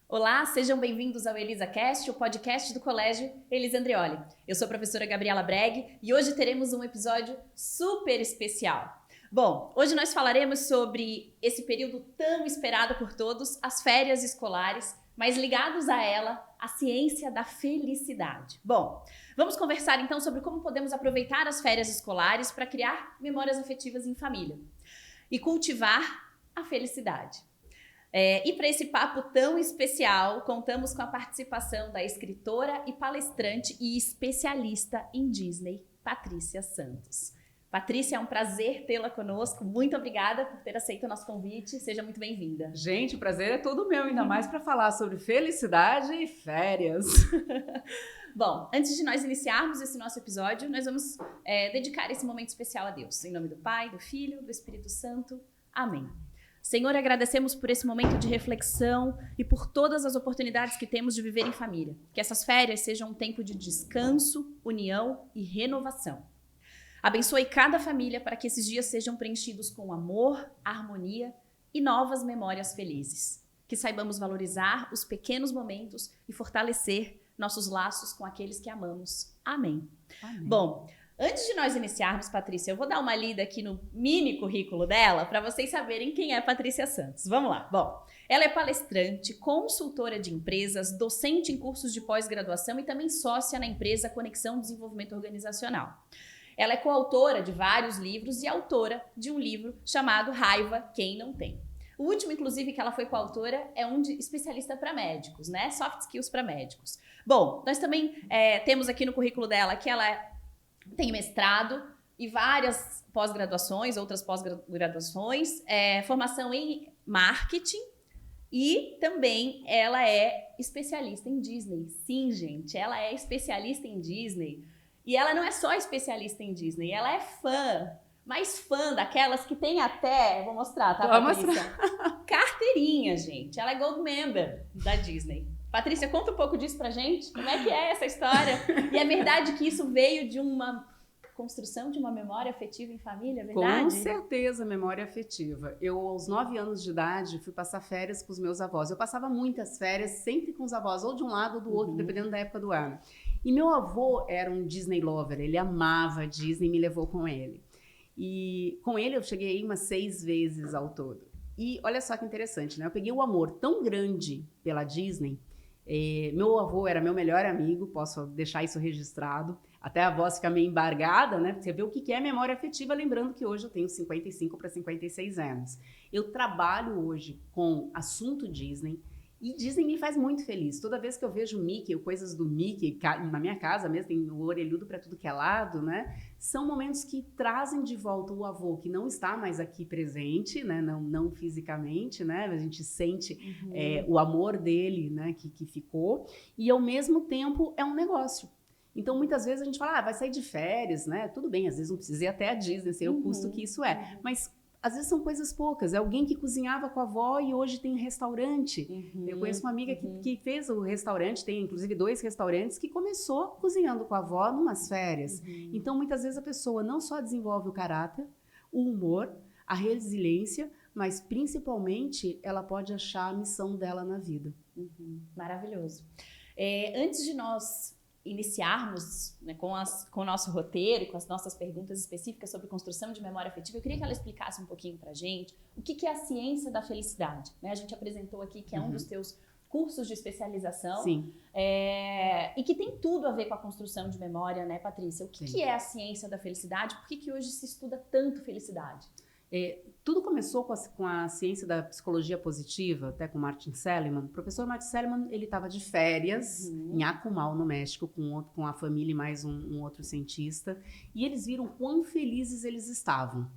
Olá, sejam bem-vindos ao ElisaCast, o podcast do Colégio Elisa Andreoli. Eu sou a professora Gabriela Breg e hoje teremos um episódio super especial. Bom, hoje nós falaremos sobre esse período tão esperado por todos, as férias escolares, mas ligados a ela, a ciência da felicidade. Bom, vamos conversar então sobre como podemos aproveitar as férias escolares para criar memórias afetivas em família e cultivar a felicidade. E para esse papo tão especial, contamos com a participação da escritora e palestrante e especialista em Disney, Patrícia Santos. Patrícia, é um prazer tê-la conosco. Muito obrigada por ter aceito o nosso convite. Seja muito bem-vinda. Gente, o prazer é todo meu, ainda mais para falar sobre felicidade e férias. Bom, antes de nós iniciarmos esse nosso episódio, nós vamos dedicar esse momento especial a Deus. Em nome do Pai, do Filho, do Espírito Santo. Amém. Senhor, agradecemos por esse momento de reflexão e por todas as oportunidades que temos de viver em família. Que essas férias sejam um tempo de descanso, união e renovação. Abençoe cada família para que esses dias sejam preenchidos com amor, harmonia e novas memórias felizes. Que saibamos valorizar os pequenos momentos e fortalecer nossos laços com aqueles que amamos. Amém. Amém. Bom, antes de nós iniciarmos, Patrícia, eu vou dar uma lida aqui no mini currículo dela para vocês saberem quem é Patrícia Santos. Vamos lá. Bom, ela é palestrante, consultora de empresas, docente em cursos de pós-graduação e também sócia na empresa Conexão Desenvolvimento Organizacional. Ela é coautora de vários livros e autora de um livro chamado Raiva Quem Não Tem. O último, inclusive, que ela foi coautora é um de especialista para médicos, né? Soft skills para médicos. Bom, nós também temos aqui no currículo dela que ela tem mestrado e várias pós-graduações, outras pós-graduações, formação em marketing e também ela é especialista em Disney. Sim, gente, ela é especialista em Disney. E ela não é só especialista em Disney, ela é fã, mas fã daquelas que tem até, vou mostrar, tá, Patrícia? Carteirinha, gente. Ela é Gold Member da Disney. Patrícia, conta um pouco disso pra gente. Como é que é essa história? E é verdade que isso veio de uma construção de uma memória afetiva em família, é verdade? Com certeza, memória afetiva. Eu, aos 9 anos de idade, fui passar férias com os meus avós. Eu passava muitas férias, sempre com os avós, ou de um lado ou do outro, dependendo da época do ano. E meu avô era um Disney lover, ele amava Disney e me levou com ele. E com ele eu cheguei umas 6 vezes ao todo. E olha só que interessante, né? Eu peguei um amor tão grande pela Disney. Meu avô era meu melhor amigo, posso deixar isso registrado. Até a voz fica meio embargada, né? Você vê o que é memória afetiva, lembrando que hoje eu tenho 55 para 56 anos. Eu trabalho hoje com assunto Disney. E Disney me faz muito feliz. Toda vez que eu vejo Mickey ou coisas do Mickey, na minha casa mesmo, tem o orelhudo para tudo que é lado, né? São momentos que trazem de volta o avô que não está mais aqui presente, né? Não fisicamente, né? A gente sente o amor dele, né? Que ficou. E ao mesmo tempo é um negócio. Então, muitas vezes a gente fala, vai sair de férias, né? Tudo bem, às vezes não precisa ir até a Disney, sei o custo que isso é. Mas às vezes são coisas poucas. É alguém que cozinhava com a avó e hoje tem um restaurante. Eu conheço uma amiga que fez o restaurante, tem inclusive 2 restaurantes, que começou cozinhando com a avó numas férias. Então, muitas vezes a pessoa não só desenvolve o caráter, o humor, a resiliência, mas principalmente ela pode achar a missão dela na vida. Maravilhoso. Antes de nós iniciarmos, né, com o nosso roteiro e com as nossas perguntas específicas sobre construção de memória afetiva, eu queria que ela explicasse um pouquinho pra gente o que é a ciência da felicidade, né? A gente apresentou aqui que é um dos teus cursos de especialização. Sim. E que tem tudo a ver com a construção de memória, né, Patrícia? O que é a ciência da felicidade? Por que hoje se estuda tanto felicidade? Tudo começou com a ciência da psicologia positiva, até com Martin Seligman. O professor Martin Seligman, ele estava de férias em Akumal, no México, com a família e mais um outro cientista, e eles viram quão felizes eles estavam.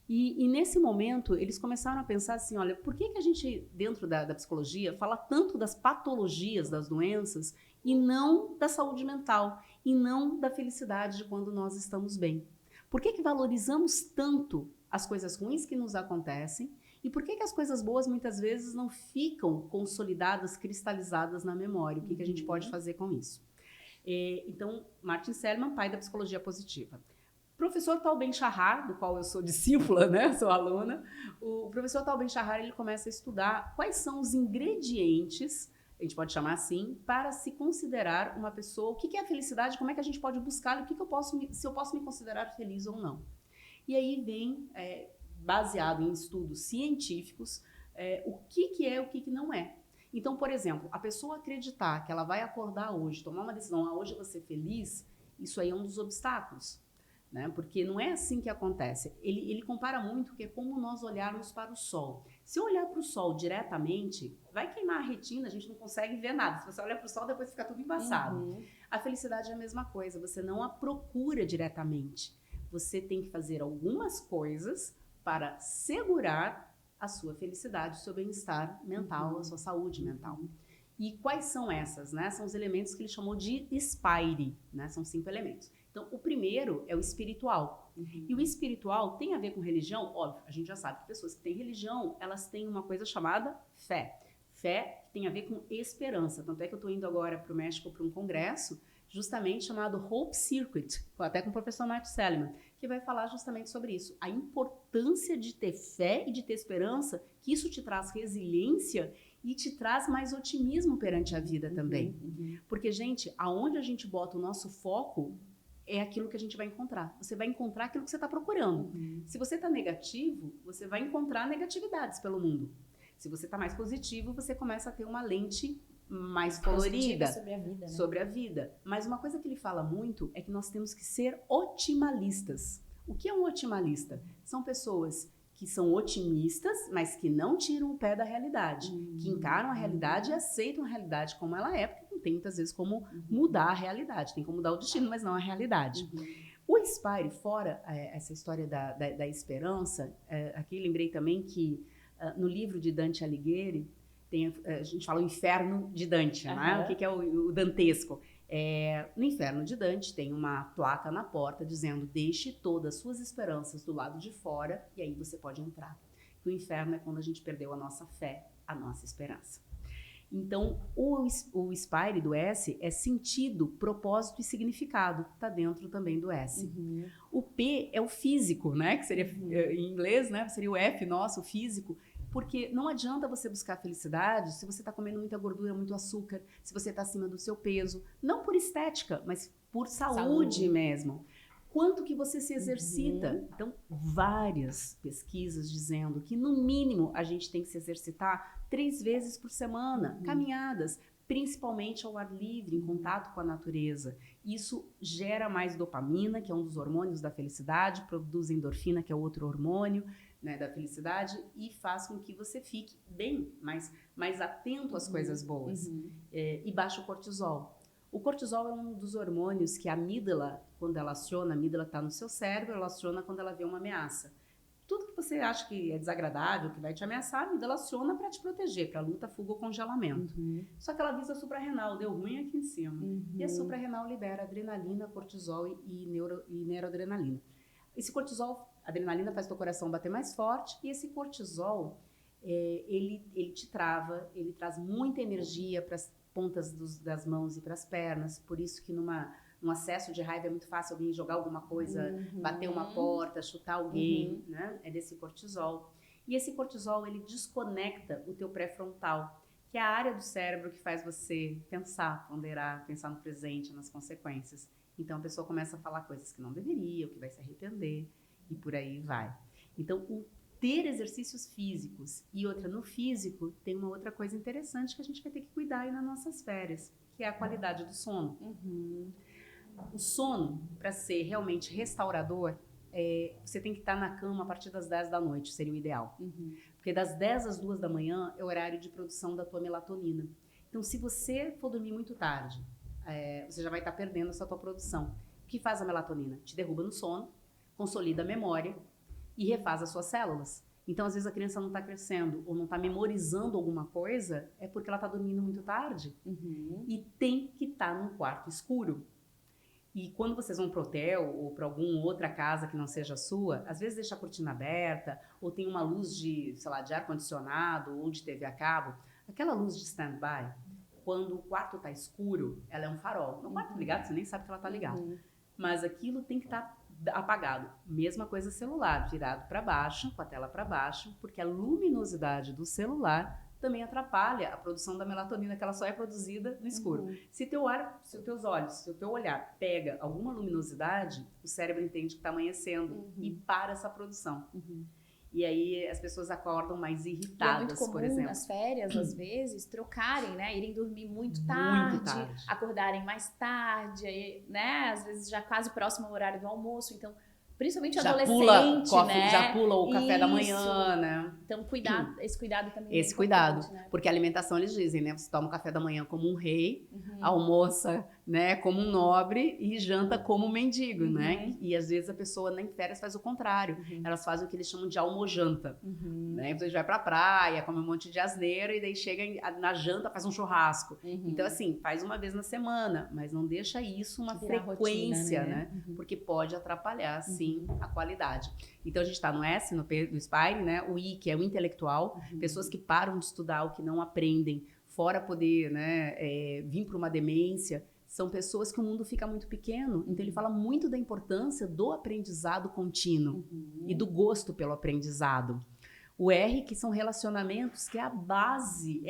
E nesse momento, eles começaram a pensar assim, olha, por que a gente, dentro da psicologia, fala tanto das patologias, das doenças, e não da saúde mental, e não da felicidade de quando nós estamos bem? Por que valorizamos tanto as coisas ruins que nos acontecem e por que as coisas boas muitas vezes não ficam consolidadas, cristalizadas na memória? O que a gente pode fazer com isso? Então, Martin Seligman, pai da psicologia positiva. Professor Tal Ben-Shahar, do qual eu sou discípula, né, sou aluna, o professor Tal Ben-Shahar, ele começa a estudar quais são os ingredientes a gente pode chamar assim, para se considerar uma pessoa. O que é a felicidade? Como é que a gente pode buscar? Se eu posso me considerar feliz ou não? E aí vem, baseado em estudos científicos, o que é e o que não é. Então, por exemplo, a pessoa acreditar que ela vai acordar hoje, tomar uma decisão, hoje eu vou ser feliz, isso aí é um dos obstáculos. Né? Porque não é assim que acontece. Ele compara muito que é como nós olharmos para o sol. Se eu olhar para o sol diretamente, vai queimar a retina, a gente não consegue ver nada. Se você olhar para o sol, depois fica tudo embaçado. A felicidade é a mesma coisa, você não a procura diretamente. Você tem que fazer algumas coisas para segurar a sua felicidade, o seu bem-estar mental, a sua saúde mental. E quais são essas? Né? São os elementos que ele chamou de SPIRE, né? São 5 elementos. Então, o primeiro é o espiritual. E o espiritual tem a ver com religião? Óbvio, a gente já sabe que pessoas que têm religião, elas têm uma coisa chamada fé. Fé que tem a ver com esperança. Tanto é que eu estou indo agora para o México para um congresso, justamente chamado Hope Circuit, até com o professor Mark Seligman, que vai falar justamente sobre isso. A importância de ter fé e de ter esperança, que isso te traz resiliência e te traz mais otimismo perante a vida também. Porque, gente, aonde a gente bota o nosso foco é aquilo que a gente vai encontrar. Você vai encontrar aquilo que você está procurando. Se você está negativo, você vai encontrar negatividades pelo mundo. Se você está mais positivo, você começa a ter uma lente mais colorida sobre a vida, né? Sobre a vida. Mas uma coisa que ele fala muito é que nós temos que ser otimalistas. O que é um otimalista? São pessoas que são otimistas, mas que não tiram o pé da realidade, que encaram a realidade e aceitam a realidade como ela é, porque não tem muitas vezes como mudar a realidade, tem como mudar o destino, mas não a realidade. O SPIRE, fora essa história da esperança, aqui lembrei também que no livro de Dante Alighieri, a gente fala o inferno de Dante, né? O que é o dantesco? No inferno de Dante tem uma placa na porta dizendo: deixe todas as suas esperanças do lado de fora e aí você pode entrar. O inferno é quando a gente perdeu a nossa fé, a nossa esperança. Então, o SPIRE do S é sentido, propósito e significado. Está dentro também do S. O P é o físico, né? Que seria em inglês, né? Seria o F nosso, o físico. Porque não adianta você buscar felicidade se você está comendo muita gordura, muito açúcar, se você está acima do seu peso. Não por estética, mas por saúde mesmo. Quanto que você se exercita? Então, várias pesquisas dizendo que, no mínimo, a gente tem que se exercitar 3 vezes por semana. Caminhadas, principalmente ao ar livre, em contato com a natureza. Isso gera mais dopamina, que é um dos hormônios da felicidade, produz endorfina, que é outro hormônio, né, da felicidade, e faz com que você fique bem, mais atento às coisas boas. E baixa o cortisol. O cortisol é um dos hormônios que a amígdala, quando ela aciona, a amígdala está no seu cérebro, ela aciona quando ela vê uma ameaça. Tudo que você acha que é desagradável, que vai te ameaçar, a amígdala aciona para te proteger, para luta, fuga ou congelamento. Só que ela visa a suprarrenal, deu ruim aqui em cima. E a suprarrenal libera adrenalina, cortisol e neuroadrenalina. Esse cortisol, a adrenalina faz teu coração bater mais forte, e esse cortisol, ele te trava, ele traz muita energia para as pontas das mãos e para as pernas, por isso que num acesso de raiva é muito fácil alguém jogar alguma coisa, bater uma porta, chutar alguém, né? É desse cortisol. E esse cortisol, ele desconecta o teu pré-frontal, que é a área do cérebro que faz você pensar, ponderar, pensar no presente, nas consequências. Então a pessoa começa a falar coisas que não deveria, ou que vai se arrepender, e por aí vai. Então, ter exercícios físicos e outra no físico, tem uma outra coisa interessante que a gente vai ter que cuidar aí nas nossas férias, que é a qualidade do sono. O sono, para ser realmente restaurador, você tem que estar na cama a partir das 10 da noite, seria o ideal. Porque das 10 às 2 da manhã é o horário de produção da tua melatonina. Então, se você for dormir muito tarde, você já vai estar perdendo essa tua produção. O que faz a melatonina? Te derruba no sono, consolida a memória e refaz as suas células. Então, às vezes, a criança não está crescendo ou não está memorizando alguma coisa, é porque ela está dormindo muito tarde. E tem que estar num quarto escuro. E quando vocês vão para o hotel ou para alguma outra casa que não seja a sua, às vezes deixa a cortina aberta ou tem uma luz de, sei lá, de ar-condicionado ou de TV a cabo. Aquela luz de stand-by, quando o quarto está escuro, ela é um farol. No quarto ligado, você nem sabe que ela está ligada. Mas aquilo tem que estar apagado. Mesma coisa celular, virado para baixo, com a tela para baixo, porque a luminosidade do celular também atrapalha a produção da melatonina, que ela só é produzida no escuro. Se o teu olhos, se o teu olhar pega alguma luminosidade, o cérebro entende que está amanhecendo e para essa produção. E aí as pessoas acordam mais irritadas, é muito comum, por exemplo. nas férias, às vezes, trocarem, né? Irem dormir muito tarde, acordarem mais tarde, né? Às vezes já quase próximo ao horário do almoço. Então, principalmente adolescente, né? Já pula o café da manhã, né? Então, esse cuidado também Esse cuidado, né? Porque a alimentação, eles dizem, né? Você toma o café da manhã como um rei, almoça, né, como um nobre e janta como um mendigo, né? E às vezes a pessoa em férias faz o contrário. Elas fazem o que eles chamam de almojanta, né? Você vai pra praia, come um monte de asneira e daí chega na janta, faz um churrasco. Então, assim, faz uma vez na semana, mas não deixa isso uma frequência, rotina, né? Porque pode atrapalhar, sim, a qualidade. Então, a gente tá no S, no Spire, né? O I, que é o intelectual, pessoas que param de estudar, o que não aprendem, fora poder, né, vir para uma demência, são pessoas que o mundo fica muito pequeno. Então, ele fala muito da importância do aprendizado contínuo e do gosto pelo aprendizado. O R, que são relacionamentos, que é a base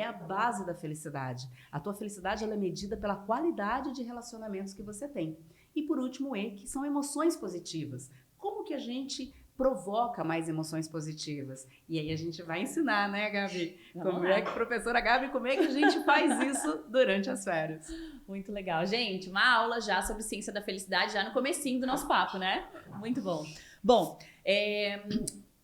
da felicidade. A tua felicidade, ela é medida pela qualidade de relacionamentos que você tem. E por último, o E, que são emoções positivas. Como que a gente provoca mais emoções positivas? E aí a gente vai ensinar, né, Gabi? Professora Gabi, como é que a gente faz isso durante as férias? Muito legal. Gente, uma aula já sobre ciência da felicidade, já no comecinho do nosso papo, né? Muito bom. Bom,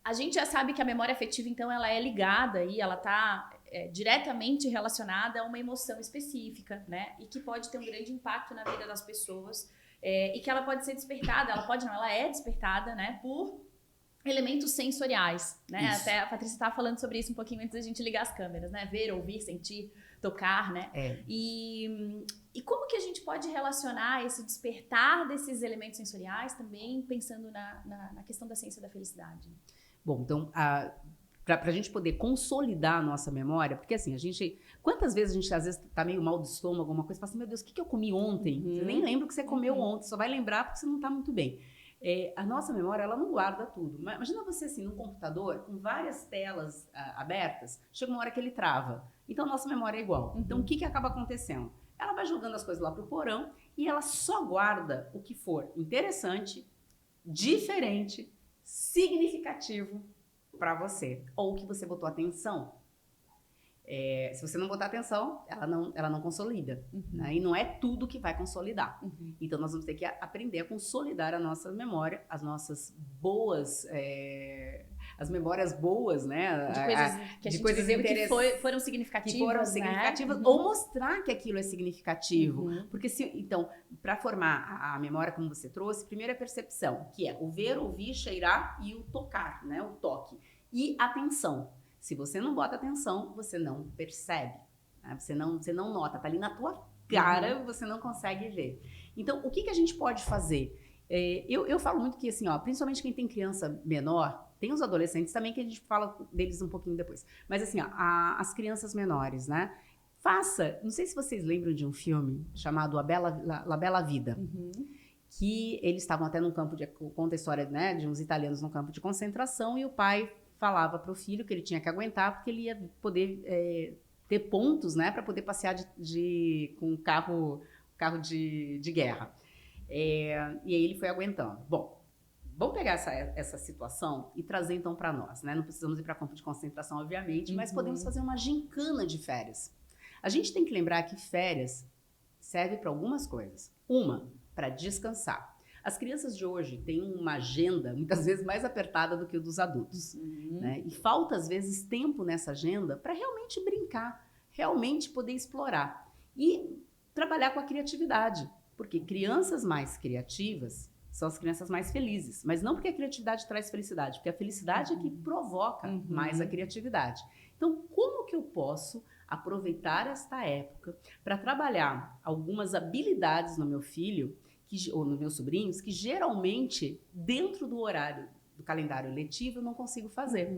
a gente já sabe que a memória afetiva, então, ela é ligada e ela está diretamente relacionada a uma emoção específica, né? E que pode ter um grande impacto na vida das pessoas e que ela pode ser despertada, ela é despertada, né, por elementos sensoriais, né? Isso. Até a Patrícia estava falando sobre isso um pouquinho antes da gente ligar as câmeras, né? Ver, ouvir, sentir, tocar, né? E como que a gente pode relacionar esse despertar desses elementos sensoriais também pensando na questão da ciência da felicidade? Bom, então, para a gente poder consolidar a nossa memória, porque assim, quantas vezes a gente às vezes tá meio mal do estômago, alguma coisa, fala assim, meu Deus, o que eu comi ontem? Você nem lembra o que você comeu ontem, só vai lembrar porque você não tá muito bem. A nossa memória, ela não guarda tudo. Imagina você assim, num computador, com várias telas abertas, chega uma hora que ele trava. Então, a nossa memória é igual. Então, o que acaba acontecendo? Ela vai jogando as coisas lá pro porão e ela só guarda o que for interessante, diferente, significativo para você, ou que você botou atenção. Se você não botar atenção, ela não consolida, né? E não é tudo que vai consolidar. Então, nós vamos ter que aprender a consolidar a nossa memória, as nossas boas, as memórias boas, né? De coisas que foram significativas, né? Ou mostrar que aquilo é significativo. Porque então, para formar a memória como você trouxe, primeiro é a percepção, que é o ver, ouvir, cheirar e o tocar, né? O toque. E atenção. Se você não bota atenção, você não percebe, né? Você não nota, tá ali na tua cara, você não consegue ver. Então, o que a gente pode fazer? Eu falo muito que, assim, ó, principalmente quem tem criança menor, tem os adolescentes também, que a gente fala deles um pouquinho depois. Mas, assim, ó, as crianças menores, né? Não sei se vocês lembram de um filme chamado La Bella Vida, que eles estavam até num campo conta a história, né, de uns italianos num campo de concentração e o pai falava para o filho que ele tinha que aguentar porque ele ia poder ter pontos, né, para poder passear com um carro de guerra. E aí ele foi aguentando. Bom, vamos pegar essa situação e trazer então para nós, né? Não precisamos ir para campo de concentração, obviamente, mas podemos fazer uma gincana de férias. A gente tem que lembrar que férias serve para algumas coisas. Uma, para descansar. As crianças de hoje têm uma agenda, muitas vezes, mais apertada do que o dos adultos. Né? E falta, às vezes, tempo nessa agenda para realmente brincar, realmente poder explorar. E trabalhar com a criatividade. Porque crianças mais criativas são as crianças mais felizes. Mas não porque a criatividade traz felicidade, porque a felicidade é que provoca mais a criatividade. Então, como que eu posso aproveitar esta época para trabalhar algumas habilidades no meu filho ou nos meus sobrinhos, que geralmente, dentro do horário do calendário letivo, eu não consigo fazer.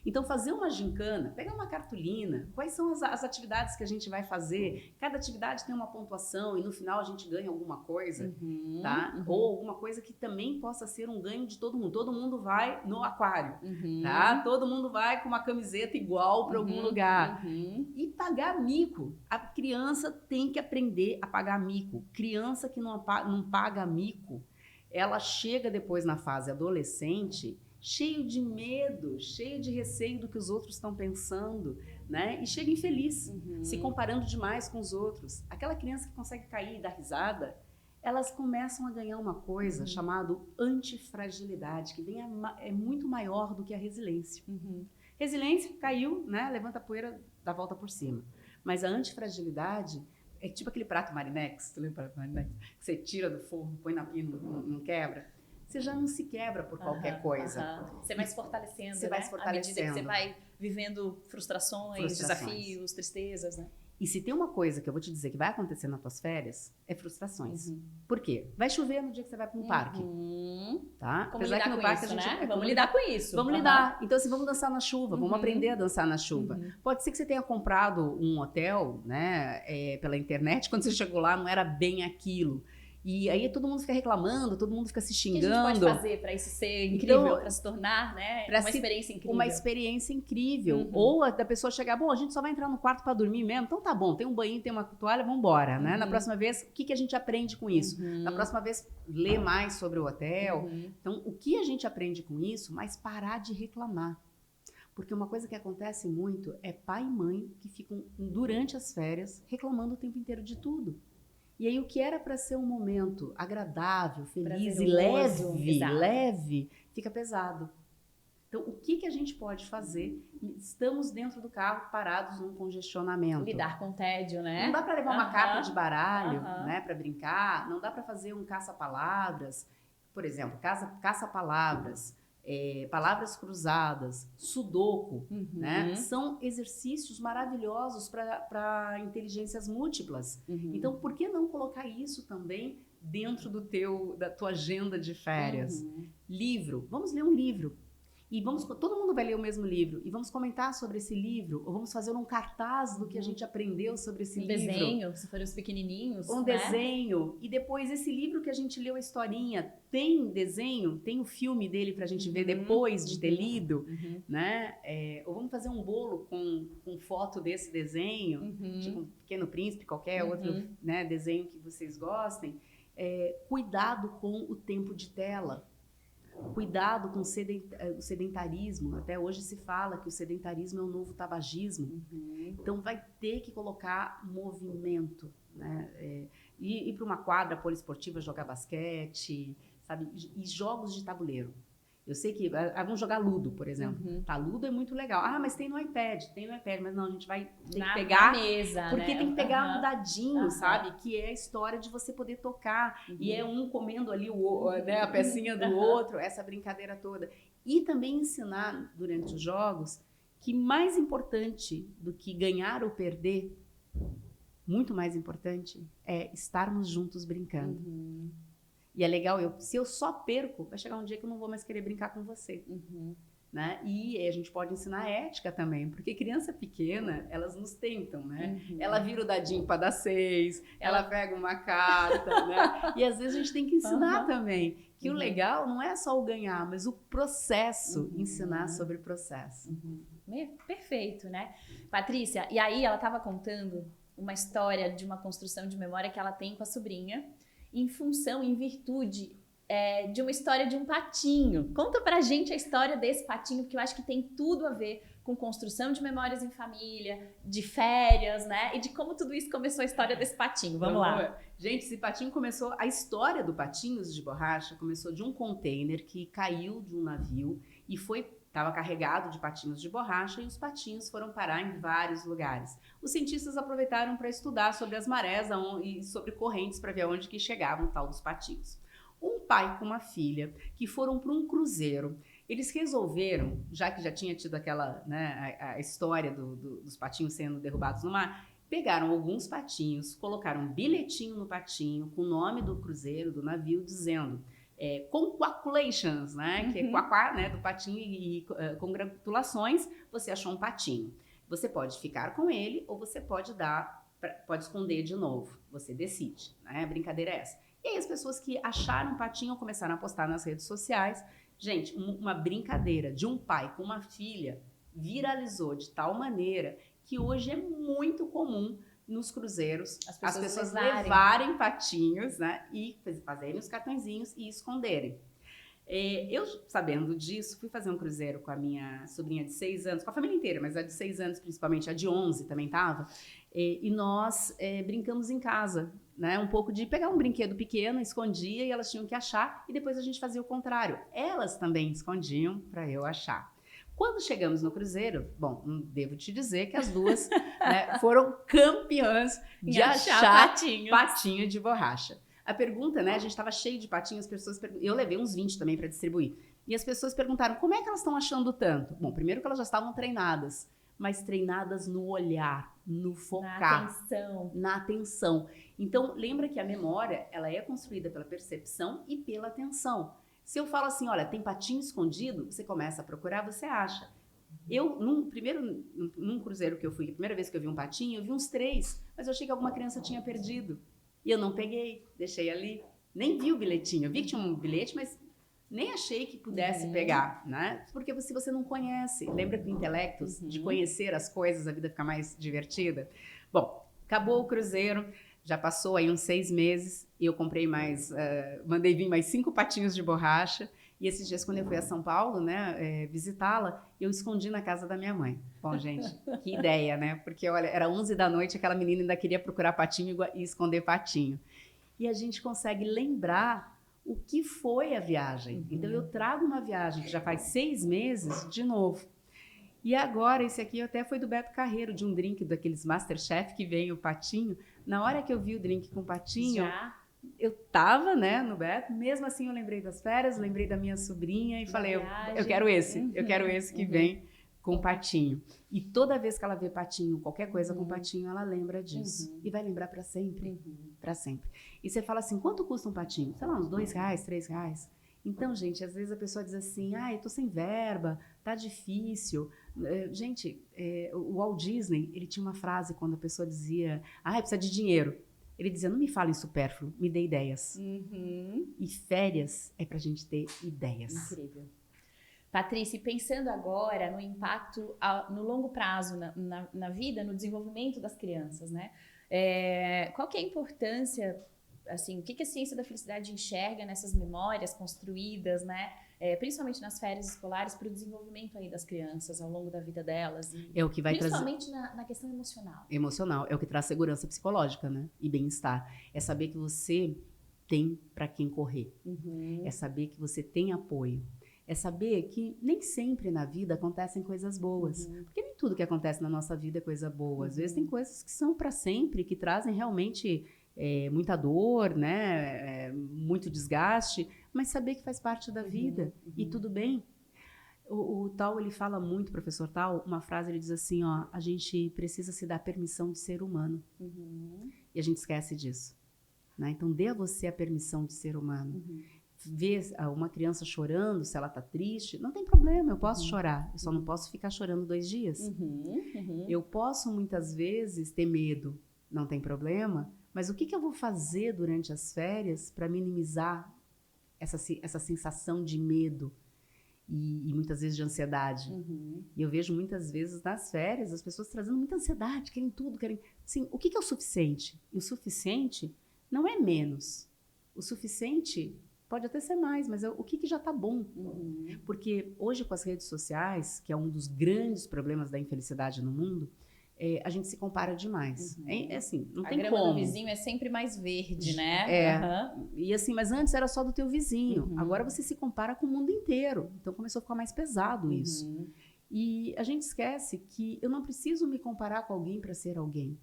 Então, fazer uma gincana, pegar uma cartolina, quais são as atividades que a gente vai fazer? Cada atividade tem uma pontuação e no final a gente ganha alguma coisa, tá? Ou alguma coisa que também possa ser um ganho de todo mundo. Todo mundo vai no aquário, tá? Todo mundo vai com uma camiseta igual para algum lugar. E pagar mico. A criança tem que aprender a pagar mico. Criança que não paga mico, ela chega depois na fase adolescente cheio de medo, cheio de receio do que os outros estão pensando, né? E chega infeliz, se comparando demais com os outros. Aquela criança que consegue cair e dar risada, elas começam a ganhar uma coisa chamada antifragilidade, que é muito maior do que a resiliência. Resiliência, caiu, né? Levanta a poeira, dá a volta por cima. Mas a antifragilidade é tipo aquele prato Marinex, tu lembra do prato Marinex? Que você tira do forno, põe e não quebra. Você já não se quebra por qualquer coisa. Você vai se fortalecendo, Você vai se fortalecendo. À medida que você vai vivendo frustrações, desafios, tristezas, né? E se tem uma coisa que eu vou te dizer que vai acontecer nas tuas férias, é frustrações. Por quê? Vai chover no dia que você vai para um parque. Tá? Como lidar com isso, né? Vamos lidar com isso. Vamos lidar. Então, assim, vamos dançar na chuva, vamos aprender a dançar na chuva. Pode ser que você tenha comprado um hotel, né, pela internet, quando você chegou lá não era bem aquilo. E aí todo mundo fica reclamando, todo mundo fica se xingando. O que a gente pode fazer para isso ser incrível, então, para se tornar, né, uma experiência incrível? Uma experiência incrível. Ou a da pessoa chegar, bom, a gente só vai entrar no quarto para dormir mesmo, então tá bom, tem um banho, tem uma toalha, vamos embora, né? Na próxima vez, o que a gente aprende com isso? Na próxima vez, ler mais sobre o hotel. Então, o que a gente aprende com isso? Mas parar de reclamar. Porque uma coisa que acontece muito é pai e mãe que ficam, durante as férias, reclamando o tempo inteiro de tudo. E aí o que era para ser um momento agradável, feliz e leve, fica pesado. Então, o que a gente pode fazer? Estamos dentro do carro, parados num congestionamento. Lidar com o tédio, né? Não dá para levar uma carta de baralho, né, para brincar. Não dá para fazer um caça-palavras. Por exemplo, caça-palavras, palavras cruzadas, sudoku, né? São exercícios maravilhosos para inteligências múltiplas. Então, por que não colocar isso também dentro da tua agenda de férias? Livro. Vamos ler um livro. E todo mundo vai ler o mesmo livro. E vamos comentar sobre esse livro. Ou vamos fazer um cartaz do que a gente aprendeu sobre esse livro. Um desenho, se forem os pequenininhos. Um desenho. E depois, esse livro que a gente leu a historinha, tem desenho, tem o filme dele pra gente ver depois de ter lido, né? Ou vamos fazer um bolo com foto desse desenho, tipo um Pequeno Príncipe, qualquer outro, né, desenho que vocês gostem. Cuidado com o tempo de tela. Cuidado com o sedentarismo. Até hoje se fala que o sedentarismo é o novo tabagismo. Então, vai ter que colocar movimento, né? Ir para uma quadra poliesportiva jogar basquete, sabe? E jogos de tabuleiro. Eu sei que... vamos jogar Ludo, por exemplo. Tá, Ludo é muito legal. Ah, mas tem no iPad. Mas não, a gente vai ter que pegar... Na mesa, porque né? tem que pegar um dadinho, sabe? Que é a história de você poder tocar. E é um comendo ali né, a pecinha do outro, essa brincadeira toda. E também ensinar, durante os jogos, que mais importante do que ganhar ou perder, muito mais importante, é estarmos juntos brincando. E é legal, se eu só perco, vai chegar um dia que eu não vou mais querer brincar com você. Né? E a gente pode ensinar ética também, porque criança pequena, elas nos tentam, né? Ela vira o dadinho para dar 6, ela pega uma carta, né? E às vezes a gente tem que ensinar também, que o legal não é só o ganhar, mas o processo, ensinar sobre o processo. Perfeito, né? Patrícia, e aí ela estava contando uma história de uma construção de memória que ela tem com a sobrinha, em virtude de uma história de um patinho. Conta pra gente a história desse patinho, porque eu acho que tem tudo a ver com construção de memórias em família, de férias, né? E de como tudo isso começou a história desse patinho. Vamos lá. Gente, esse patinho começou... A história do Patinhos de Borracha começou de um container que caiu de um navio e estava carregado de patinhos de borracha e os patinhos foram parar em vários lugares. Os cientistas aproveitaram para estudar sobre as marés e sobre correntes para ver aonde que chegavam o tal dos patinhos. Um pai com uma filha que foram para um cruzeiro. Eles resolveram, já que já tinha tido aquela, né, a história dos patinhos sendo derrubados no mar, pegaram alguns patinhos, colocaram um bilhetinho no patinho com o nome do cruzeiro, do navio, dizendo: congratulations, né? Que é quaquá, né? Do patinho e congratulações, você achou um patinho. Você pode ficar com ele ou você pode pode esconder de novo. Você decide, né? A brincadeira é essa. E aí as pessoas que acharam um patinho começaram a postar nas redes sociais. Gente, uma brincadeira de um pai com uma filha viralizou de tal maneira que hoje é muito comum nos cruzeiros as pessoas levarem patinhos, né? E fazerem os cartõezinhos e esconderem. Eu, sabendo disso, fui fazer um cruzeiro com a minha sobrinha de 6 anos, com a família inteira, mas a de 6 anos principalmente, a de 11 também estava, e nós brincamos em casa, né? Um pouco de pegar um brinquedo pequeno, escondia e elas tinham que achar, e depois a gente fazia o contrário. Elas também escondiam para eu achar. Quando chegamos no cruzeiro, bom, devo te dizer que as duas né, foram campeãs de achar patinho de borracha. A pergunta, né? A gente estava cheio de patinhos, as pessoas eu levei uns 20 também para distribuir. E as pessoas perguntaram, como é que elas estão achando tanto? Bom, primeiro que elas já estavam treinadas, mas treinadas no olhar, no focar. Na atenção. Então, lembra que a memória, ela é construída pela percepção e pela atenção. Se eu falo assim, olha, tem patinho escondido, você começa a procurar, você acha. Eu, num cruzeiro que eu fui, a primeira vez que eu vi um patinho, eu vi uns 3, mas eu achei que alguma criança tinha perdido. E eu não peguei, deixei ali. Nem vi o bilhetinho. Eu vi que tinha um bilhete, mas nem achei que pudesse pegar, né? Porque se você não conhece, lembra que o intelecto, de conhecer as coisas, a vida fica mais divertida? Bom, acabou o cruzeiro, já passou aí uns 6 meses, e eu comprei mandei vir mais 5 patinhos de borracha, e esses dias, quando eu fui a São Paulo, né, visitá-la, eu escondi na casa da minha mãe. Bom, gente, que ideia, né? Porque, olha, era 11 da noite, aquela menina ainda queria procurar patinho e esconder patinho. E a gente consegue lembrar o que foi a viagem. Então, eu trago uma viagem que já faz 6 meses de novo. E agora, esse aqui até foi do Beto Carreiro, de um drink daqueles Masterchef que vem o patinho. Na hora que eu vi o drink com patinho... Eu tava, né, no Beto, mesmo assim eu lembrei das férias, lembrei da minha sobrinha e falei, eu quero esse que vem com patinho. E toda vez que ela vê patinho, qualquer coisa com patinho, ela lembra disso. E vai lembrar para sempre, para sempre. E você fala assim, quanto custa um patinho? Sei lá, uns R$2, R$3. Então, gente, às vezes a pessoa diz assim, eu tô sem verba, tá difícil. Gente, o Walt Disney, ele tinha uma frase quando a pessoa dizia, precisa de dinheiro. Ele dizia, não me fale em supérfluo, me dê ideias. E férias é pra gente ter ideias. Incrível. Patrícia, pensando agora no impacto no longo prazo na vida, no desenvolvimento das crianças, né? Qual que é a importância, assim, o que a ciência da felicidade enxerga nessas memórias construídas, né? Principalmente nas férias escolares, para o desenvolvimento aí das crianças ao longo da vida delas. É o que vai principalmente na questão emocional. Emocional, é o que traz segurança psicológica, né? E bem-estar. É saber que você tem para quem correr. É saber que você tem apoio. É saber que nem sempre na vida acontecem coisas boas. Porque nem tudo que acontece na nossa vida é coisa boa. Às vezes tem coisas que são para sempre, que trazem realmente muita dor, né? Muito desgaste, mas saber que faz parte da vida e tudo bem. O Tal, ele fala muito, professor Tal, uma frase, ele diz assim, ó, a gente precisa se dar permissão de ser humano. E a gente esquece disso. Né? Então, dê a você a permissão de ser humano. Ver uma criança chorando, se ela está triste, não tem problema, eu posso chorar. Eu só não posso ficar chorando 2 dias. Eu posso, muitas vezes, ter medo, não tem problema, mas o que eu vou fazer durante as férias para minimizar essa sensação de medo e muitas vezes de ansiedade? E eu vejo muitas vezes nas férias as pessoas trazendo muita ansiedade, querem tudo, querem... Assim, o que é o suficiente? E o suficiente não é menos. O suficiente pode até ser mais, mas o que já está bom? Porque hoje com as redes sociais, que é um dos grandes problemas da infelicidade no mundo, a gente se compara demais. Assim, não tem como. A grama do vizinho é sempre mais verde, né? E assim, mas antes era só do teu vizinho. Agora você se compara com o mundo inteiro. Então começou a ficar mais pesado isso. E a gente esquece que eu não preciso me comparar com alguém para ser alguém.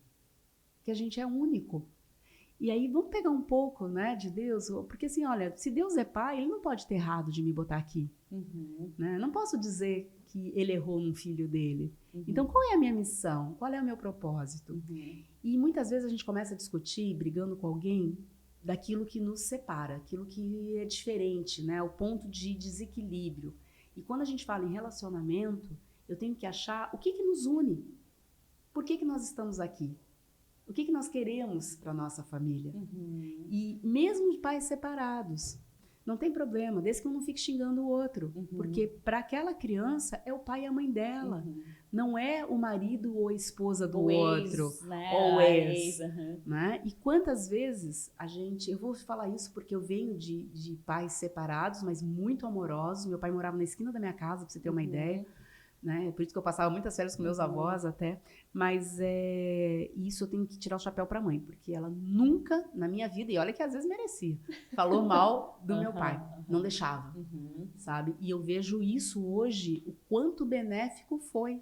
Que a gente é único. E aí vamos pegar um pouco, né, de Deus, porque assim, olha, se Deus é pai, ele não pode ter errado de me botar aqui. Né? Não posso dizer que ele errou num filho dele. Então, qual é a minha missão? Qual é o meu propósito? E muitas vezes a gente começa a discutir, brigando com alguém, daquilo que nos separa, aquilo que é diferente, né? O ponto de desequilíbrio. E quando a gente fala em relacionamento, eu tenho que achar o que nos une. Por que nós estamos aqui? O que nós queremos para nossa família? E mesmo de pais separados, não tem problema, desde que um não fique xingando o outro. Porque para aquela criança é o pai e a mãe dela. Não é o marido ou a esposa do outro. Ex, né? Ou o ex. Né? E quantas vezes eu vou falar isso porque eu venho de pais separados, mas muito amorosos. Meu pai morava na esquina da minha casa, para você ter uma ideia. Né? Por isso que eu passava muitas férias com meus avós até. Mas isso eu tenho que tirar o chapéu para a mãe, porque ela nunca, na minha vida, e olha que às vezes merecia, falou mal do meu pai. Não deixava, sabe? E eu vejo isso hoje, o quanto benéfico foi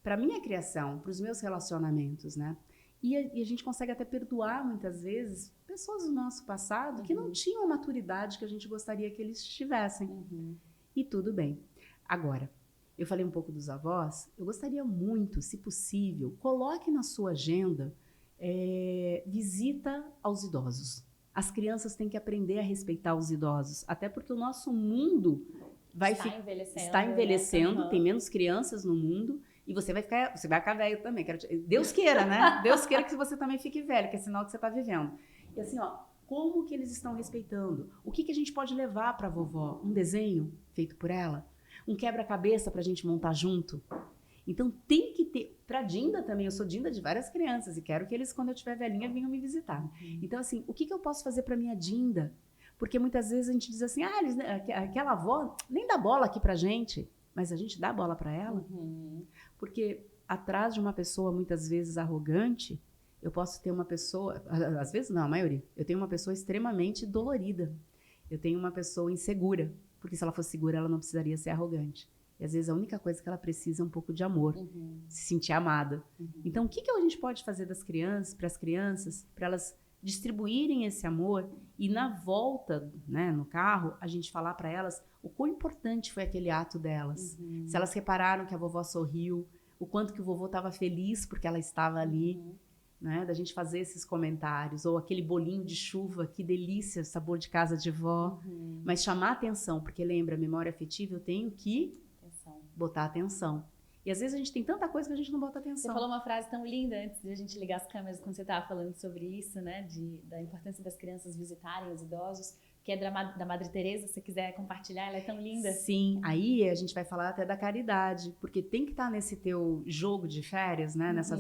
para minha criação, para os meus relacionamentos, né? E a gente consegue até perdoar, muitas vezes, pessoas do nosso passado que não tinham a maturidade que a gente gostaria que eles tivessem. E tudo bem. Agora, eu falei um pouco dos avós, eu gostaria muito, se possível, coloque na sua agenda visita aos idosos. As crianças têm que aprender a respeitar os idosos, até porque o nosso mundo está envelhecendo, né? Tem menos crianças no mundo, e você vai ficar velho também. Deus queira, né? Deus queira que você também fique velho, que é sinal que você está vivendo. E assim, como que eles estão respeitando? O que a gente pode levar para a vovó? Um desenho feito por ela? Um quebra-cabeça para a gente montar junto. Então tem que ter, para Dinda também, eu sou Dinda de várias crianças e quero que eles, quando eu estiver velhinha, venham me visitar. Então assim, o que eu posso fazer para minha Dinda? Porque muitas vezes a gente diz assim, aquela avó nem dá bola aqui pra gente, mas a gente dá bola para ela. Porque atrás de uma pessoa muitas vezes arrogante, eu posso ter uma pessoa, às vezes não, a maioria, eu tenho uma pessoa extremamente dolorida, eu tenho uma pessoa insegura. Porque se ela fosse segura, ela não precisaria ser arrogante. E às vezes a única coisa que ela precisa é um pouco de amor, se sentir amada. Então, o que a gente pode fazer para as crianças, para elas distribuírem esse amor e na volta, né, no carro, a gente falar para elas o quão importante foi aquele ato delas. Se elas repararam que a vovó sorriu, o quanto que o vovô estava feliz porque ela estava ali. Né, da gente fazer esses comentários, ou aquele bolinho de chuva, que delícia, sabor de casa de vó, mas chamar atenção, porque lembra, a memória afetiva, eu tenho que botar atenção. E às vezes a gente tem tanta coisa que a gente não bota atenção. Você falou uma frase tão linda antes de a gente ligar as câmeras, quando você estava falando sobre isso, né, da importância das crianças visitarem os idosos, que é da Madre Teresa, se você quiser compartilhar, ela é tão linda. Sim, aí a gente vai falar até da caridade, porque tem que estar nesse teu jogo de férias, né, nessa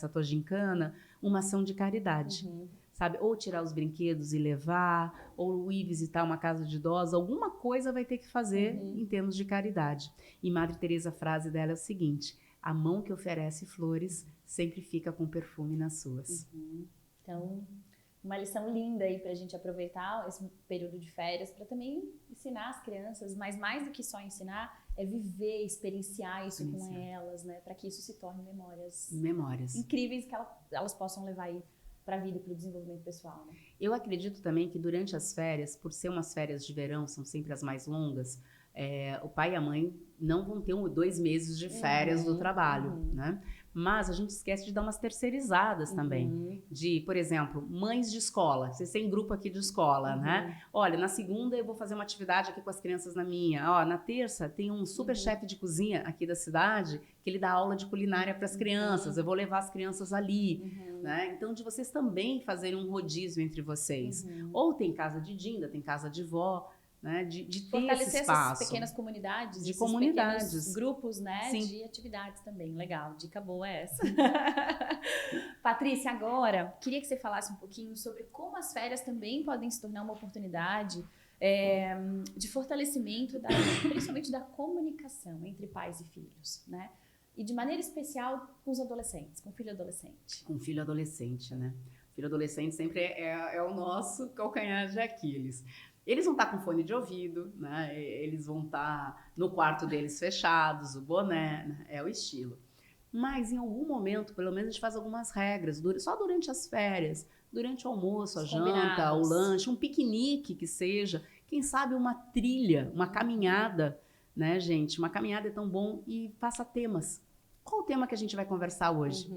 tua gincana, uma ação de caridade, sabe? Ou tirar os brinquedos e levar, ou ir visitar uma casa de idosos, alguma coisa vai ter que fazer em termos de caridade. E Madre Teresa, a frase dela é o seguinte, a mão que oferece flores sempre fica com perfume nas suas. Então, uma lição linda aí pra gente aproveitar esse período de férias para também ensinar as crianças, mas mais do que só ensinar, é viver, experienciar isso com elas, né? Para que isso se torne memórias incríveis que elas possam levar aí para a vida e para o desenvolvimento pessoal. Né? Eu acredito também que durante as férias, por ser umas férias de verão, são sempre as mais longas, o pai e a mãe não vão ter 2 meses de férias do trabalho, né? Mas a gente esquece de dar umas terceirizadas também. De, por exemplo, mães de escola. Vocês têm grupo aqui de escola, né? Olha, na segunda eu vou fazer uma atividade aqui com as crianças na minha. Na terça tem um super chefe de cozinha aqui da cidade que ele dá aula de culinária para as crianças. Eu vou levar as crianças ali, né? Então, de vocês também fazerem um rodízio entre vocês. Ou tem casa de Dinda, tem casa de vó, né, de ter esse espaço. Essas pequenas comunidades, de comunidades, pequenos grupos, né, de atividades também. Legal, dica boa é essa. Patrícia, agora, queria que você falasse um pouquinho sobre como as férias também podem se tornar uma oportunidade de fortalecimento, principalmente da comunicação entre pais e filhos, né? E de maneira especial com os adolescentes, com o filho adolescente. Com o filho adolescente, né? O filho adolescente sempre é o nosso calcanhar de Aquiles. Eles vão estar com fone de ouvido, né? Eles vão estar no quarto deles fechados, o boné, né? É o estilo. Mas em algum momento, pelo menos a gente faz algumas regras, só durante as férias, durante o almoço, a janta, o lanche, um piquenique que seja, quem sabe uma trilha, uma caminhada, né, gente? Uma caminhada é tão bom, e faça temas. Qual o tema que a gente vai conversar hoje?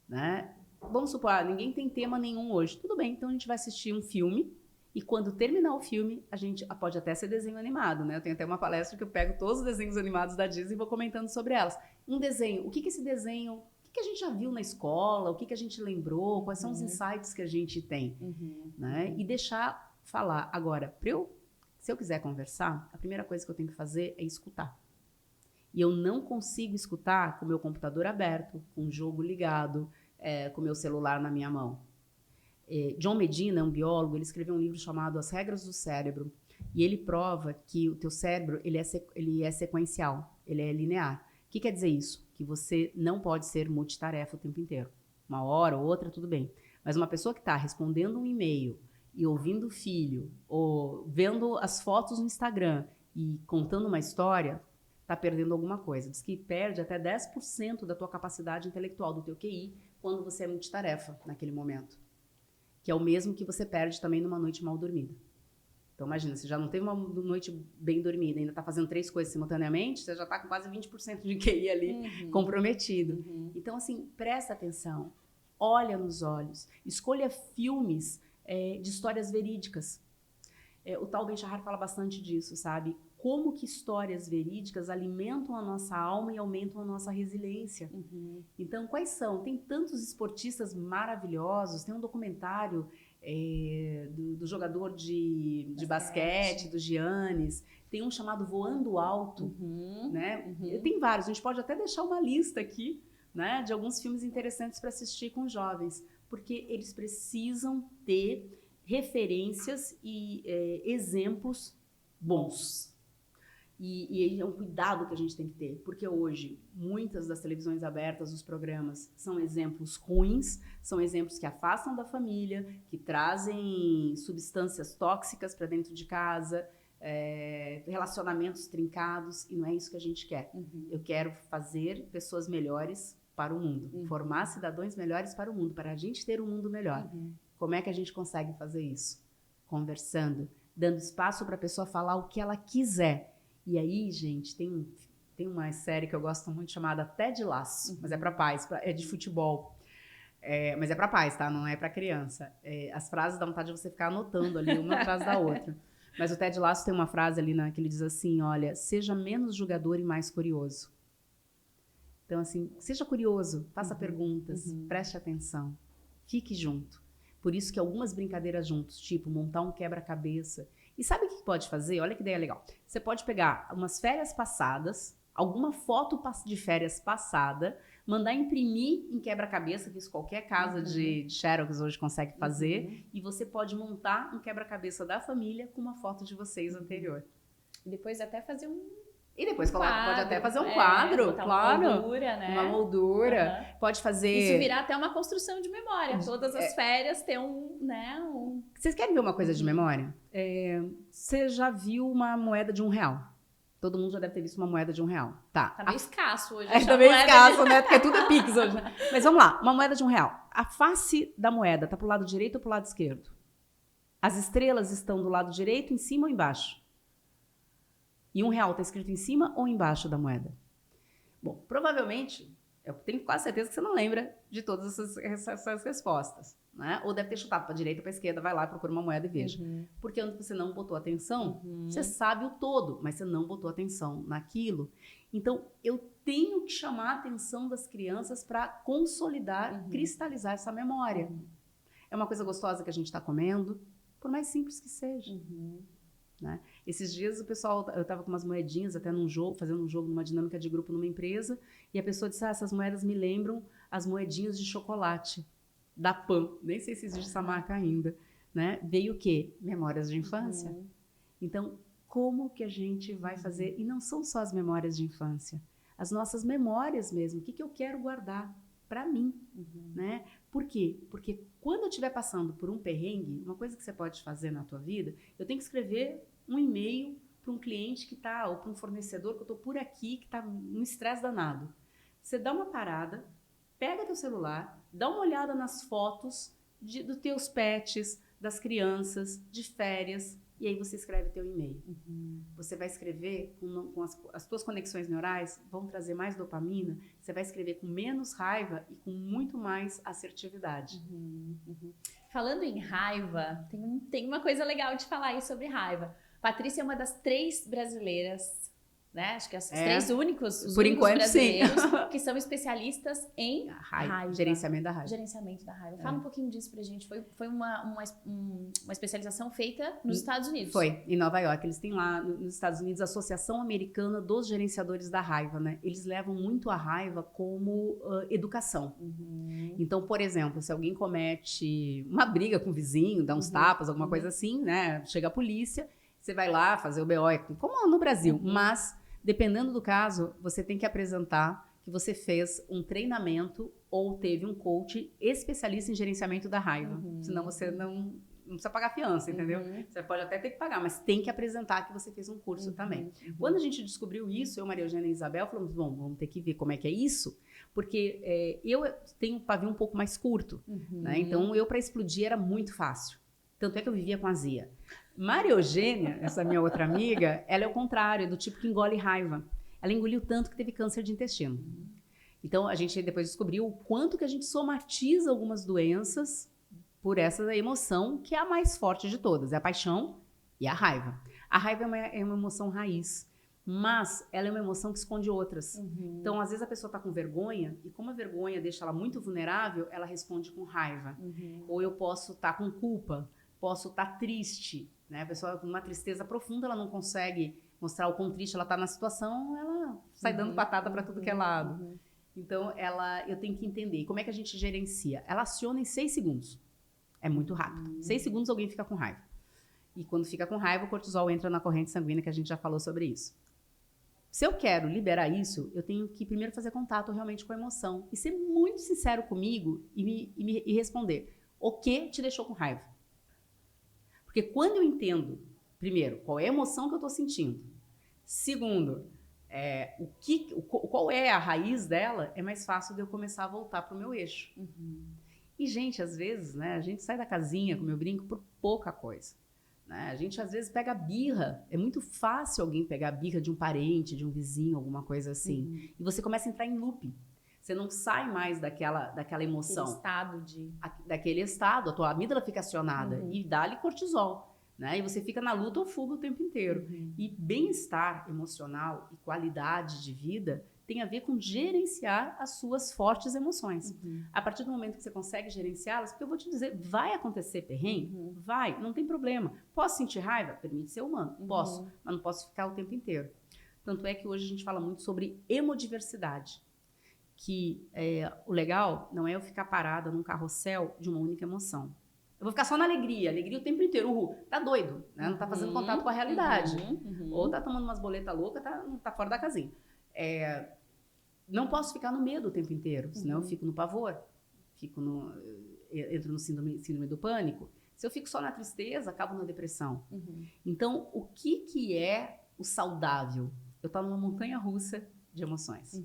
Né? vamos supor, ninguém tem tema nenhum hoje. Tudo bem, então a gente vai assistir um filme e quando terminar o filme, a gente pode até ser desenho animado, né? Eu tenho até uma palestra que eu pego todos os desenhos animados da Disney e vou comentando sobre elas. Um desenho, o que esse desenho, o que a gente já viu na escola, o que a gente lembrou, quais são os insights que a gente tem, né? E deixar falar. Agora, se eu quiser conversar, a primeira coisa que eu tenho que fazer é escutar. E eu não consigo escutar com o meu computador aberto, com o jogo ligado, com o meu celular na minha mão. John Medina, um biólogo, ele escreveu um livro chamado As Regras do Cérebro. E ele prova que o teu cérebro ele é sequencial, ele é linear. O que quer dizer isso? Que você não pode ser multitarefa o tempo inteiro. Uma hora ou outra, tudo bem. Mas uma pessoa que está respondendo um e-mail e ouvindo o filho, ou vendo as fotos no Instagram e contando uma história, está perdendo alguma coisa. Diz que perde até 10% da tua capacidade intelectual, do teu QI, quando você é multitarefa naquele momento. Que é o mesmo que você perde também numa noite mal dormida. Então, imagina, você já não teve uma noite bem dormida, ainda está fazendo 3 coisas simultaneamente, você já está com quase 20% de QI ali comprometido. Então, assim, presta atenção, olha nos olhos, escolha filmes de histórias verídicas. O tal Ben Shahar fala bastante disso, sabe? Como que histórias verídicas alimentam a nossa alma e aumentam a nossa resiliência. Então, quais são? Tem tantos esportistas maravilhosos, tem um documentário do jogador de basquete, do Giannis, tem um chamado Voando Alto, né? Tem vários, a gente pode até deixar uma lista aqui, né, de alguns filmes interessantes para assistir com jovens, porque eles precisam ter referências e exemplos bons. E é um cuidado que a gente tem que ter, porque hoje muitas das televisões abertas, os programas, são exemplos ruins, são exemplos que afastam da família, que trazem substâncias tóxicas para dentro de casa, relacionamentos trincados, e não é isso que a gente quer. Eu quero fazer pessoas melhores para o mundo, formar cidadãos melhores para o mundo, para a gente ter um mundo melhor. Como é que a gente consegue fazer isso? Conversando, dando espaço para a pessoa falar o que ela quiser. E aí, gente, tem uma série que eu gosto muito chamada Ted Lasso, mas é para pais, é de futebol. Mas é para pais, tá? Não é para criança. As frases dá vontade de você ficar anotando ali, uma atrás da outra. Mas o Ted Lasso tem uma frase ali que ele diz assim, olha, seja menos julgador e mais curioso. Então, assim, seja curioso, faça perguntas, preste atenção, fique junto. Por isso que algumas brincadeiras juntos, tipo montar um quebra-cabeça. E sabe o que pode fazer? Olha que ideia legal. Você pode pegar umas férias passadas, alguma foto de férias passada, mandar imprimir em quebra-cabeça, que isso qualquer casa de Xerox hoje consegue fazer, e você pode montar um quebra-cabeça da família com uma foto de vocês anterior. E depois até fazer E depois pode até fazer um quadro, claro. Uma moldura, né? Uma moldura. Pode fazer... Isso virar até uma construção de memória. Todas as férias ter Vocês querem ver uma coisa de memória? Você já viu uma moeda de R$1? Todo mundo já deve ter visto uma moeda de R$1. Tá meio escasso hoje. Tá meio escasso, né? Porque tudo é Pix hoje. Mas vamos lá, uma moeda de R$1. A face da moeda tá pro lado direito ou pro lado esquerdo? As estrelas estão do lado direito, em cima ou embaixo? E R$1 está escrito em cima ou embaixo da moeda? Bom, provavelmente, eu tenho quase certeza que você não lembra de todas essas respostas, né? Ou deve ter chutado para a direita ou para a esquerda, vai lá, procura uma moeda e veja. Porque onde você não botou atenção, você sabe o todo, mas você não botou atenção naquilo. Então, eu tenho que chamar a atenção das crianças para consolidar, cristalizar essa memória. É uma coisa gostosa que a gente está comendo, por mais simples que seja. Né? Esses dias o pessoal, eu estava com umas moedinhas até num jogo, fazendo um jogo numa dinâmica de grupo numa empresa, e a pessoa disse, essas moedas me lembram as moedinhas de chocolate da Pan, nem sei se existe essa marca ainda, né? Veio o quê? Memórias de infância. Então, como que a gente vai fazer? E não são só as memórias de infância, as nossas memórias mesmo, o que eu quero guardar para mim, né? Por quê? Porque quando eu estiver passando por um perrengue, uma coisa que você pode fazer na tua vida, eu tenho que escrever um e-mail para um cliente que está, ou para um fornecedor que eu estou por aqui, que está num estresse danado. Você dá uma parada, pega teu celular, dá uma olhada nas fotos dos teus pets, das crianças, de férias, E aí você escreve teu e-mail. Você vai escrever com as tuas conexões neurais, vão trazer mais dopamina. Você vai escrever com menos raiva e com muito mais assertividade. Falando em raiva, tem uma coisa legal de falar aí sobre raiva. Patrícia é uma das 3 brasileiras, né? Acho que os 3 únicos, os Por únicos enquanto, brasileiros que são especialistas em raiva. Gerenciamento da raiva. Gerenciamento da raiva. Fala um pouquinho disso pra gente. Foi uma especialização feita nos Estados Unidos. Foi, em Nova York. Eles têm lá nos Estados Unidos a Associação Americana dos Gerenciadores da Raiva, né? Eles levam muito a raiva como educação. Então, por exemplo, se alguém comete uma briga com o vizinho, dá uns tapas, alguma coisa assim, né? Chega a polícia, você vai lá fazer o BO, como no Brasil, mas dependendo do caso, você tem que apresentar que você fez um treinamento ou teve um coach especialista em gerenciamento da raiva. Senão você não precisa pagar fiança, entendeu? Você pode até ter que pagar, mas tem que apresentar que você fez um curso também. Quando a gente descobriu isso, eu, Maria Eugênia e Isabel, falamos, bom, vamos ter que ver como é que é isso, porque eu tenho um pavio um pouco mais curto, né? Então, para explodir era muito fácil. Tanto é que eu vivia com azia. Maria Eugênia, essa minha outra amiga, ela é o contrário, do tipo que engole raiva. Ela engoliu tanto que teve câncer de intestino. Então, a gente depois descobriu o quanto que a gente somatiza algumas doenças por essa emoção, que é a mais forte de todas. É a paixão e a raiva. A raiva é uma emoção raiz, mas ela é uma emoção que esconde outras. Então, às vezes a pessoa está com vergonha, e como a vergonha deixa ela muito vulnerável, ela responde com raiva. Ou eu posso estar com culpa, posso estar triste, né? A pessoa com uma tristeza profunda, ela não consegue mostrar o quão triste ela está na situação, ela sai dando patada para tudo que é lado. Então, eu tenho que entender como é que a gente gerencia. Ela aciona em 6 segundos. É muito rápido. 6 segundos alguém fica com raiva. E quando fica com raiva, o cortisol entra na corrente sanguínea, que a gente já falou sobre isso. Se eu quero liberar isso, eu tenho que primeiro fazer contato realmente com a emoção e ser muito sincero comigo e responder o que te deixou com raiva. Porque quando eu entendo, primeiro, qual é a emoção que eu estou sentindo, segundo, qual é a raiz dela, é mais fácil de eu começar a voltar para o meu eixo. E, gente, às vezes, né, a gente sai da casinha, como eu brinco, por pouca coisa. Né? A gente, às vezes, pega birra. É muito fácil alguém pegar a birra de um parente, de um vizinho, alguma coisa assim. E você começa a entrar em looping. Você não sai mais daquela emoção. Daquele estado. A tua amígdala fica acionada. E dá-lhe cortisol. Né? E você fica na luta ou fuga o tempo inteiro. E bem-estar emocional e qualidade de vida tem a ver com gerenciar as suas fortes emoções. A partir do momento que você consegue gerenciá-las, porque eu vou te dizer, vai acontecer perrengue? Vai, não tem problema. Posso sentir raiva? Permite ser humano. Posso, mas não posso ficar o tempo inteiro. Tanto é que hoje a gente fala muito sobre hemodiversidade. Que o legal não é eu ficar parada num carrossel de uma única emoção. Eu vou ficar só na alegria o tempo inteiro. Tá doido, né? Não tá fazendo contato com a realidade. Ou tá tomando umas boletas loucas, tá fora da casinha. Não posso ficar no medo o tempo inteiro, senão eu fico no pavor, entro no síndrome do pânico. Se eu fico só na tristeza, acabo na depressão. Então, o que é o saudável? Eu estou numa montanha-russa de emoções.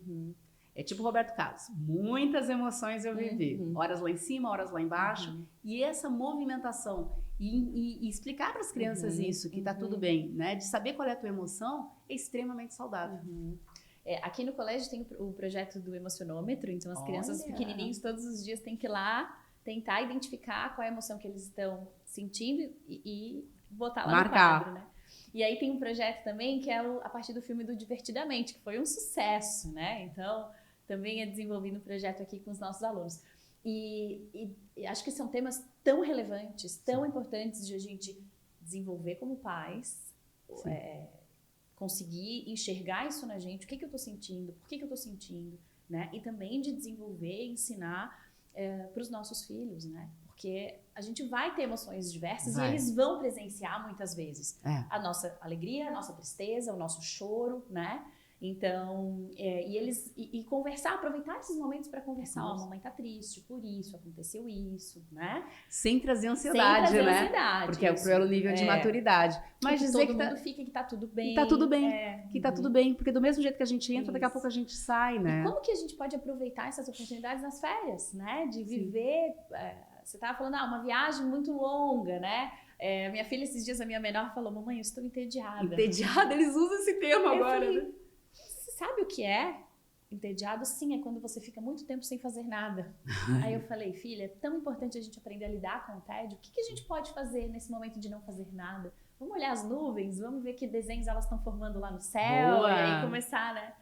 É tipo Roberto Carlos, muitas emoções eu vivi, horas lá em cima, horas lá embaixo, e essa movimentação, e explicar para as crianças isso, que tá tudo bem, né? De saber qual é a tua emoção, é extremamente saudável. Aqui no colégio tem o projeto do emocionômetro, então as crianças pequenininhos todos os dias têm que ir lá tentar identificar qual é a emoção que eles estão sentindo e botar lá no quadro, né? E aí tem um projeto também que é a partir do filme do Divertidamente, que foi um sucesso, né? Então, também é desenvolvido um projeto aqui com os nossos alunos. E acho que são temas tão relevantes, tão importantes de a gente desenvolver como pais, conseguir enxergar isso na gente, o que eu estou sentindo, por que eu estou sentindo, né? E também de desenvolver e ensinar para os nossos filhos, né? Porque a gente vai ter emoções diversas e eles vão presenciar muitas vezes a nossa alegria, a nossa tristeza, o nosso choro, né? Então, e conversar, aproveitar esses momentos para conversar. Ó, a mamãe tá triste por isso, aconteceu isso, né? Sem trazer ansiedade, sem trazer né? ansiedade, porque é pelo nível de maturidade. Mas dizer todo mundo fica que tá tudo bem. Que tá tudo bem, que tá tudo bem. Porque do mesmo jeito que a gente entra, daqui a pouco a gente sai, né? E como que a gente pode aproveitar essas oportunidades nas férias, né? De viver Você tava falando, uma viagem muito longa, né? Minha filha, esses dias, a minha menor, falou, mamãe, eu estou entediada. Entediada, eles usam esse termo agora, falei, né? Você sabe o que é? Entediado, sim, é quando você fica muito tempo sem fazer nada. Aí eu falei, filha, é tão importante a gente aprender a lidar com o tédio. O que a gente pode fazer nesse momento de não fazer nada? Vamos olhar as nuvens, vamos ver que desenhos elas estão formando lá no céu. Boa. E aí começar, né?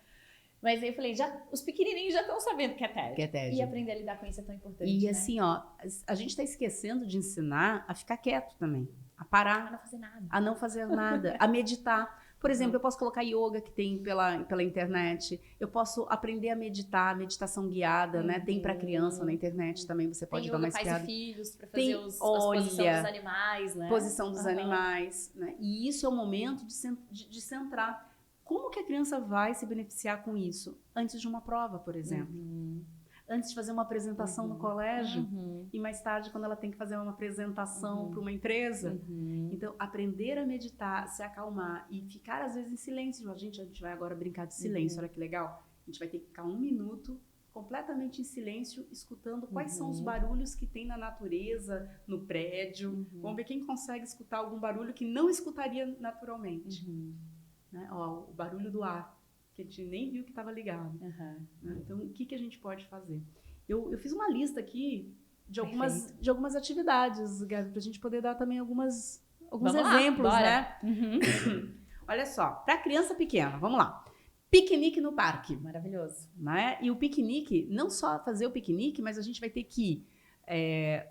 Mas aí eu falei, os pequenininhos já estão sabendo que é tédio. Que é tédio. E aprender a lidar com isso é tão importante, E né? assim, ó, a gente tá esquecendo de ensinar a ficar quieto também. A parar. A não fazer nada. A não fazer nada. A meditar. Por exemplo, eu posso colocar yoga que tem pela internet. Eu posso aprender a meditar, meditação guiada, né? Tem para criança na internet também, você pode dar uma espiada. Tem yoga pais e filhos para fazer as posição dos animais, né? Posição dos animais, né? E isso é o momento de centrar. Como que a criança vai se beneficiar com isso? Antes de uma prova, por exemplo. Antes de fazer uma apresentação no colégio. E mais tarde, quando ela tem que fazer uma apresentação para uma empresa. Então, aprender a meditar, se acalmar e ficar, às vezes, em silêncio. A gente vai agora brincar de silêncio, olha que legal. A gente vai ter que ficar 1 minuto completamente em silêncio, escutando quais são os barulhos que tem na natureza, no prédio. Vamos ver quem consegue escutar algum barulho que não escutaria naturalmente. Né? Ó, o barulho do ar, que a gente nem viu que estava ligado. Né? Então, o que a gente pode fazer? Eu fiz uma lista aqui de algumas atividades, Gabi, para a gente poder dar também alguns exemplos, né? Olha só, para criança pequena, vamos lá. Piquenique no parque. Maravilhoso. Né? E o piquenique, não só fazer o piquenique, mas a gente vai ter que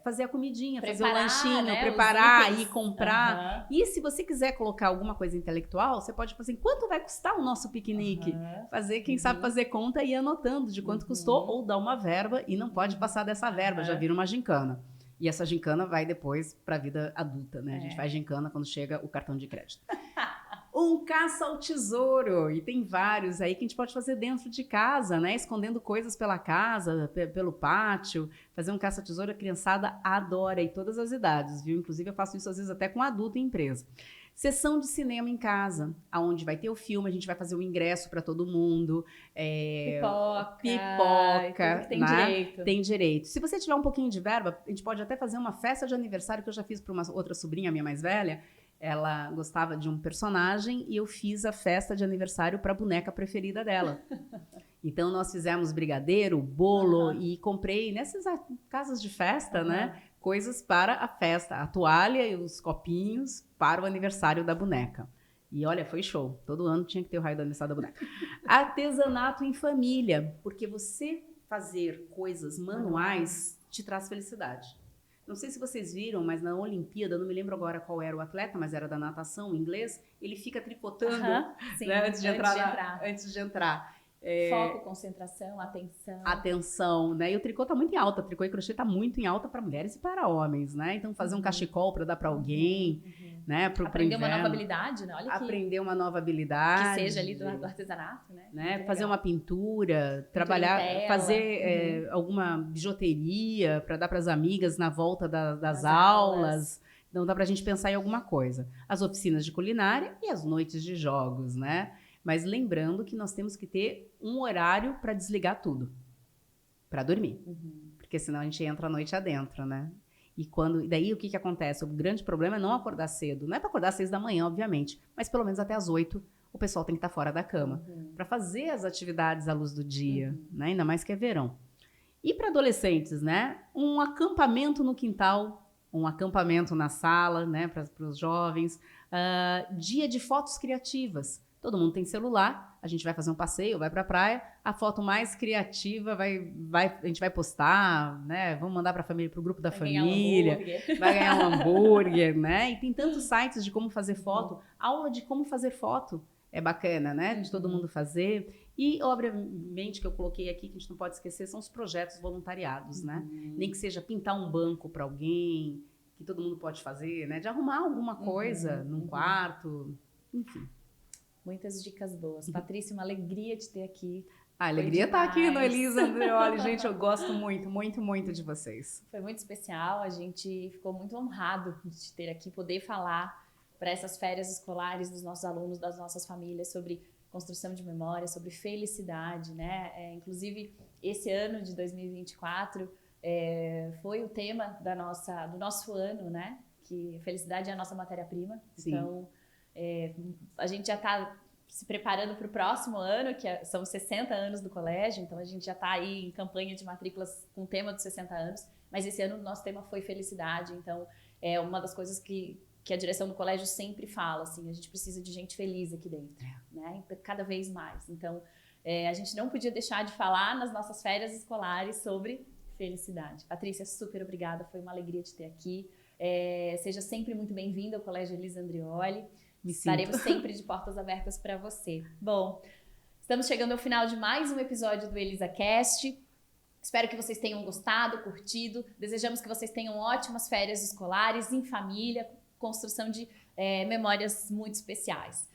fazer a comidinha, fazer o lanchinho, né? Preparar e comprar. E se você quiser colocar alguma coisa intelectual, você pode fazer, quanto vai custar o nosso piquenique? Fazer, quem sabe fazer conta e ir anotando de quanto custou, ou dar uma verba e não pode passar dessa verba, já vira uma gincana. E essa gincana vai depois para a vida adulta, né? A gente faz gincana quando chega o cartão de crédito. Um caça ao tesouro, e tem vários aí que a gente pode fazer dentro de casa, né? Escondendo coisas pela casa, pelo pátio. Fazer um caça ao tesouro, a criançada adora, e todas as idades, viu? Inclusive eu faço isso às vezes até com adulto em empresa. Sessão de cinema em casa, aonde vai ter o filme, a gente vai fazer o ingresso para todo mundo. Pipoca, tem né? direito. Tem direito. Se você tiver um pouquinho de verba, a gente pode até fazer uma festa de aniversário, que eu já fiz para uma outra sobrinha, minha mais velha. Ela gostava de um personagem e eu fiz a festa de aniversário para a boneca preferida dela. Então, nós fizemos brigadeiro, bolo e comprei nessas casas de festa, né? Coisas para a festa. A toalha e os copinhos para o aniversário da boneca. E olha, foi show. Todo ano tinha que ter o raio do aniversário da boneca. Artesanato em família. Porque você fazer coisas manuais te traz felicidade. Não sei se vocês viram, mas na Olimpíada, não me lembro agora qual era o atleta, mas era da natação, inglês, ele fica tricotando sim, né, antes de entrar. Foco, concentração, atenção. Atenção, né? E o tricô tá muito em alta, tricô e crochê tá muito em alta para mulheres e para homens, né? Então fazer um cachecol para dar para alguém, né? Aprender uma nova habilidade, né? Olha aqui. Aprender uma nova habilidade. Que seja ali do artesanato, né? Fazer uma pintura, trabalhar, fazer alguma bijuteria para dar para as amigas na volta das aulas. Então dá pra gente pensar em alguma coisa. As oficinas de culinária e as noites de jogos, né? Mas lembrando que nós temos que ter um horário para desligar tudo, para dormir, porque senão a gente entra a noite adentro, né? E daí o que acontece? O grande problema é não acordar cedo. Não é para acordar às 6 da manhã, obviamente, mas pelo menos até às 8 o pessoal tem que estar fora da cama para fazer as atividades à luz do dia, né? Ainda mais que é verão. E para adolescentes, né? Um acampamento no quintal, um acampamento na sala, né? Para os jovens. Dia de fotos criativas. Todo mundo tem celular, a gente vai fazer um passeio, vai pra praia, a foto mais criativa a gente vai postar, né? Vamos mandar pra família, pro grupo da família, vai ganhar um hambúrguer, né? E tem tantos sites de como fazer foto, aula de como fazer foto é bacana, né? De todo mundo fazer. E, obviamente, que eu coloquei aqui, que a gente não pode esquecer, são os projetos voluntariados, né? Nem que seja pintar um banco para alguém, que todo mundo pode fazer, né? De arrumar alguma coisa num quarto, enfim. Muitas dicas boas. Patrícia, uma alegria te ter aqui. A alegria está aqui no Elisa Andreoli. Gente, eu gosto muito, muito, muito de vocês. Foi muito especial. A gente ficou muito honrado de te ter aqui, poder falar para essas férias escolares dos nossos alunos, das nossas famílias, sobre construção de memória, sobre felicidade, né? Inclusive, esse ano de 2024, foi o tema do nosso ano, né? Que felicidade é a nossa matéria-prima. Sim. Então, a gente já está se preparando para o próximo ano, são 60 anos do colégio, então a gente já está aí em campanha de matrículas com o tema dos 60 anos, mas esse ano o nosso tema foi felicidade, então é uma das coisas que a direção do colégio sempre fala, assim, a gente precisa de gente feliz aqui dentro, né? Cada vez mais. Então, a gente não podia deixar de falar nas nossas férias escolares sobre felicidade. Patrícia, super obrigada, foi uma alegria te ter aqui. Seja sempre muito bem-vinda ao Colégio Elisa Andrioli. Estaremos sempre de portas abertas para você. Bom, estamos chegando ao final de mais um episódio do ElisaCast. Espero que vocês tenham gostado, curtido. Desejamos que vocês tenham ótimas férias escolares, em família, construção de memórias muito especiais.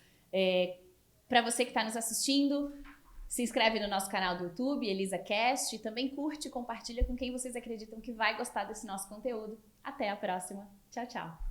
Para você que está nos assistindo, se inscreve no nosso canal do YouTube, ElisaCast, e também curte e compartilha com quem vocês acreditam que vai gostar desse nosso conteúdo. Até a próxima. Tchau, tchau.